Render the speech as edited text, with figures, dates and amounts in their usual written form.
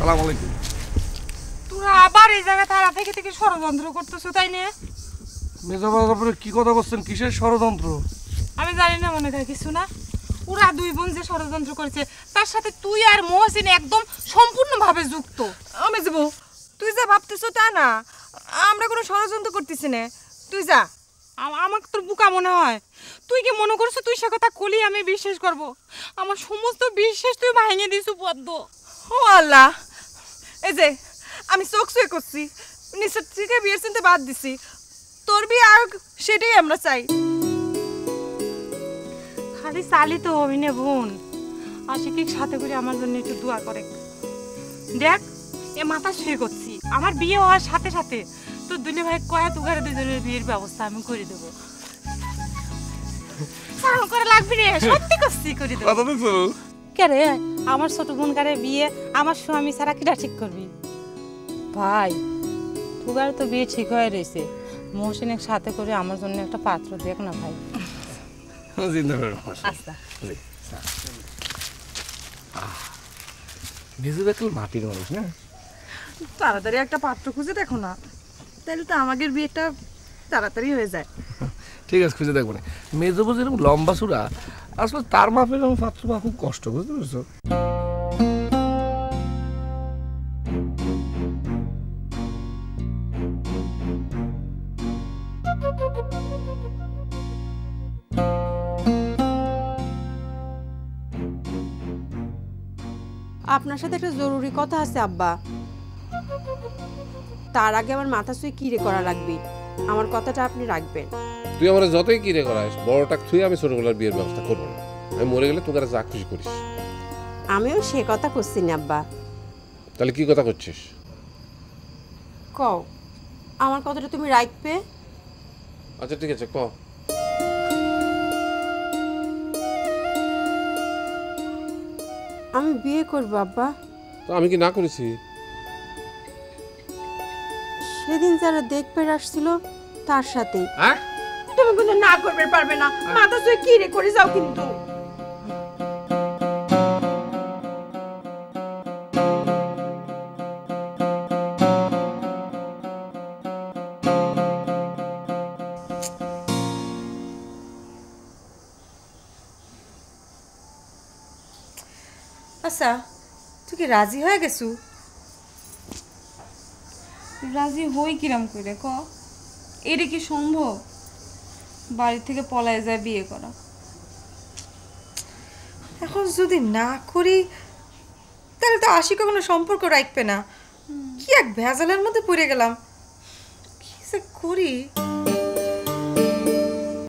সালাম আলাইকুম। তোরা আবার এই জায়গা তারা থেকে থেকে ষড়যন্ত্র করতেছো তাই না? মেজাবাজার উপরে কি কথা বলছেন? কিসের ষড়যন্ত্র? আমি জানি না মনে হয় কিছু না। ওরা দুই বোন যে ষড়যন্ত্র করেছে তার সাথে তুই আর মহসিন একদম সম্পূর্ণভাবে যুক্ত। আমি যাবো, তুই যা ভাবতেছো তা না, আমরা কোনো ষড়যন্ত্র করতেছি না, তুই যা। আমাকে তোর বোকা মনে হয়? তুই কি মনে করছো তুই সে কথা কলি আমি বিশ্বাস করব? আমার সমস্ত বিশ্বাস তুই ভাঙিয়ে দিছু পদ্ম। ও আল্লাহ, এই যে আমি চোখ ছুঁয়ে করছি, নিশ্চয় থেকে বিয়ের চিন্তা বাদ দিছি, তোর বিয়ে আর সেটাই আমরা চাই। খালি চালি তো হবি না বোন, আশিকির সাথে করে আমার জন্য একটু দোয়া করে। দেখ এ মাথা শুয়ে করছি, আমার বিয়ে হওয়ার সাথে সাথে তোর দুলে ভাই কয়া তুগারে দুজনের বিয়ের ব্যবস্থা আমি করে দেবো। সারণ করে লাগবি রে, সত্যি করছি করে দেবো। কে রে আমার ছোট বোন কারে বিয়ে আমার স্বামী ছাড়া কিটা ঠিক করবি? ভাই তুগার তো বিয়ে ঠিক হয়ে রয়েছে, মহসিনের সাথে করে আমার জন্য একটা পাত্র দেখ না ভাই। মাটির মানুষ না, তাড়াতাড়ি একটা পাত্র খুঁজে দেখো না, তাহলে তো আমাদের বিয়েটা তাড়াতাড়ি হয়ে যায়। ঠিক আছে খুঁজে দেখবো না। মেজবু যেরকম লম্বা সুরা, আসলে তার মাপের পাত্র পাওয়া খুব কষ্ট, বুঝতে পেরেছো? আপনার সাথে একটা জরুরি কথা আছে আব্বা। তার আগে আমার মাথা ছুঁয়ে কিরে করা লাগবে, আমার কথাটা আপনি রাখবেন। তুই আমার যতই কিরে করাস, বড়টা থুই আমি ছোটগুলোর বিয়ের ব্যবস্থা করবো না। আমি মরে গেলে তোকে যা খুশি করিস। আমিও সে কথা করছি না আব্বা। তাহলে কি কথা করছিস? কও আমার কথাটা তুমি রাখবে? আচ্ছা ঠিক আছে, ক। আমি বিয়ে করবো আব্বা। তো আমি কি না করেছি? সেদিন যারা দেখবে আসছিল তার সাথেই। হ্যাঁ তুমি কিন্তু না করবে পারবে না, মাথা ছুঁয়ে কিরে করে যাও কিন্তু। আচ্ছা তুই কি রাজি হয়ে গেছু? রাজি হই কিরাম করে ক? এটা কি সম্ভব বাড়ি থেকে পলায় যায় বিয়ে করা? এখন যদি না করি তাহলে তো আশিকা কোনো সম্পর্ক রাখবে না। কি এক ভেজালের মধ্যে পড়ে গেলাম, কি যে করি।